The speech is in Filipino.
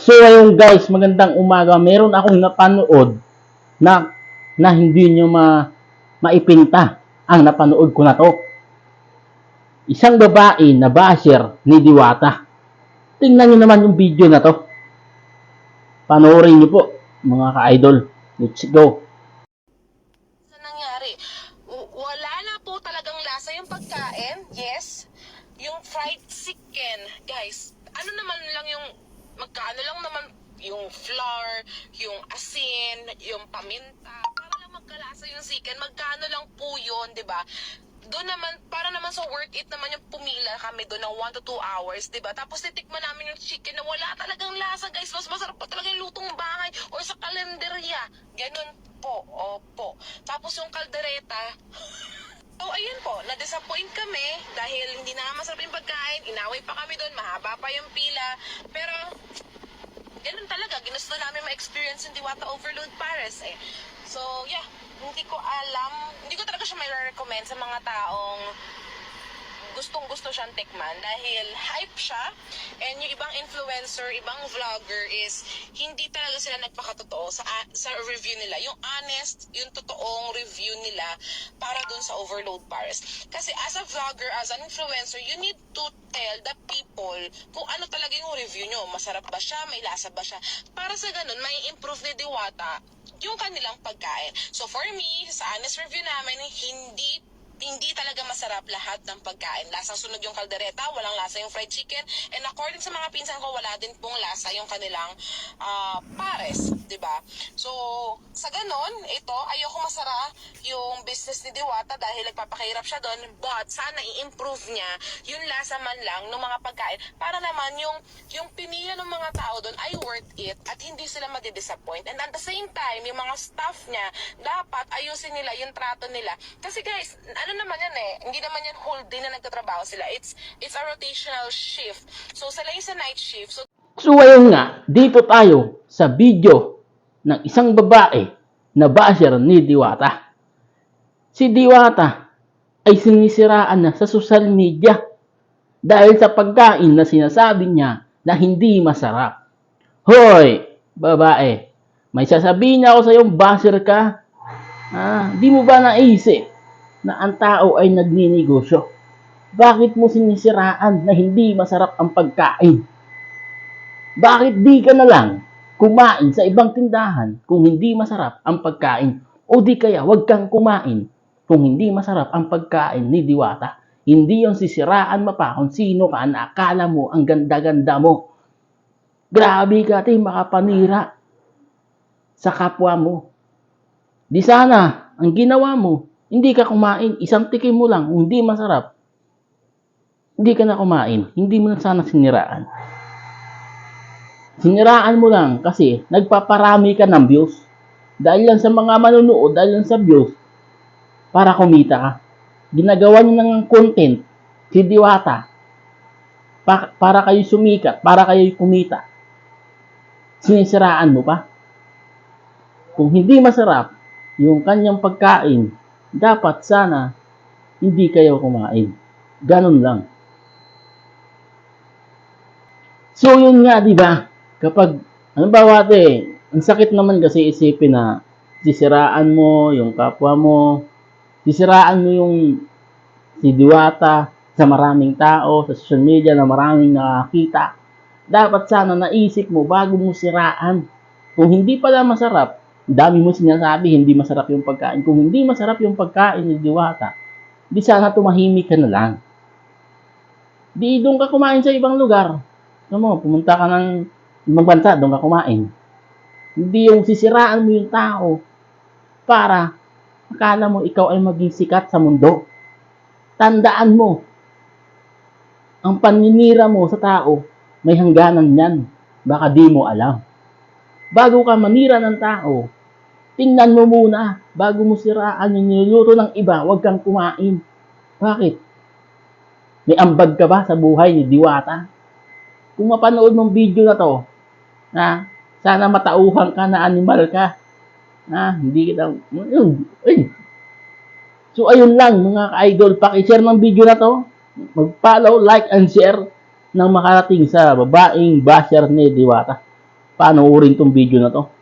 So ayun guys, magandang umaga. Meron akong napanood na hindi nyo maipinta ang napanood ko na to. Isang babae na basher ni Diwata. Tingnan nyo naman yung video na to. Panoorin nyo po mga ka-idol. Let's go. Sa nangyari, wala na po talagang lasa yung pagkain. Yes, yung fried chicken, guys. Ano naman lang yung magkaano lang naman yung flour, yung asin, yung paminta, para lang magkalasa yung chicken. Magkano lang po yun, 'di ba? Doon naman, para naman so worth it naman yung pumila kami doon ng 1 to 2 hours, 'di ba? Tapos titikman namin yung chicken na wala talagang lasa, guys. Mas masarap pa talaga yung lutong bahay or sa kalenderya. Ganun po, opo. Tapos yung kaldereta, so, ayun po, na-disappoint kami dahil hindi na masarap yung pagkain, inaway pa kami doon, mahaba pa yung pila, pero ganun talaga, ginusto namin ma-experience yung Diwata Overload Paris eh. So, yeah, hindi ko alam, hindi ko talaga siya may recommend sa mga taong gustong-gusto siyang tikman dahil hype siya, and yung ibang influencer, ibang vlogger is hindi talaga sila nagpakatotoo sa review nila. Yung honest, yung totoong review nila para dun sa Overload Paris. Kasi as a vlogger, as an influencer, you need to tell the people kung ano talaga yung review nyo. Masarap ba siya? May lasa ba siya? Para sa ganun, may improve ni Diwata yung kanilang pagkain. So for me, sa honest review namin, hindi talaga masarap lahat ng pagkain. Lasang sunog yung kaldereta, walang lasa yung fried chicken, and according sa mga pinsan ko, wala din pong lasa yung kanilang pares, di ba? So, sa ganon, ito, ayoko masara yung business ni Diwata dahil nagpapakahirap siya doon, but sana i-improve niya yung lasa man lang ng mga pagkain para naman yung pinila ng mga tao doon ay worth it at hindi sila madidisappoint. And at the same time, yung mga staff niya, dapat ayusin nila yung trato nila. Kasi guys, ano naman yan eh, hindi naman yan whole day na nagtatrabaho sila. It's a rotational shift. So, sila yung sa night shift. So ayun nga, dito tayo sa video ng isang babae na basher ni Diwata. Si Diwata ay sinisiraan na sa social media dahil sa pagkain na sinasabi niya na hindi masarap. Hoy, babae, may sasabihin ako sa iyong basher ka. Di mo ba naisip na ang tao ay nagninegosyo? Bakit mo sinisiraan na hindi masarap ang pagkain? Bakit di ka na lang kumain sa ibang tindahan kung hindi masarap ang pagkain? O di kaya wag kang kumain kung hindi masarap ang pagkain ni Diwata? Hindi yung sisiraan mo pa kung sino ka na akala mo ang ganda-ganda mo. Grabe ka, makapanira sa kapwa mo. Di sana ang ginawa mo, hindi ka kumain, isang tikim mo lang, hindi masarap, hindi ka na kumain, hindi mo na sana siniraan. Siniraan mo lang kasi nagpaparami ka ng views. Dahil lang sa mga manunood, dahil lang sa views, para kumita ka. Ginagawa niyo ng content, si Diwata, para kayo sumikat, para kayo kumita. Sinisiraan mo pa. Kung hindi masarap yung kanyang pagkain, dapat sana hindi kayo kumain. Ganun lang. So yun nga, di ba? Kapag, ano ba wate, ang sakit naman kasi isipin na sisiraan mo yung kapwa mo, sisiraan mo yung si Diwata sa maraming tao, sa social media na maraming nakakita. Dapat sana naisip mo bago mo siraan. Kung hindi pala masarap, dami mo sinasabi, hindi masarap yung pagkain. Kung hindi masarap yung pagkain ni Diwata, di sana tumahimik ka na lang. Di doon ka kumain sa ibang lugar. Pumunta ka ng ibang bansa, doon ka kumain. Hindi yung sisiraan mo yung tao para akala mo ikaw ay maging sikat sa mundo. Tandaan mo, ang paninira mo sa tao, may hangganan yan. Baka di mo alam. Bago ka manira ng tao, tingnan mo muna, bago mo siraan yung niluluto ng iba, huwag kang kumain. Bakit? May ambag ka ba sa buhay ni Diwata? Kung mapanood mong video na to, sana matauhan ka na animal ka. Hindi kita, So ayun lang mga ka-idol, paki-share ng video na to, mag-follow, like, and share nang makarating sa babaeng basher ni Diwata. panoorin tong video na to.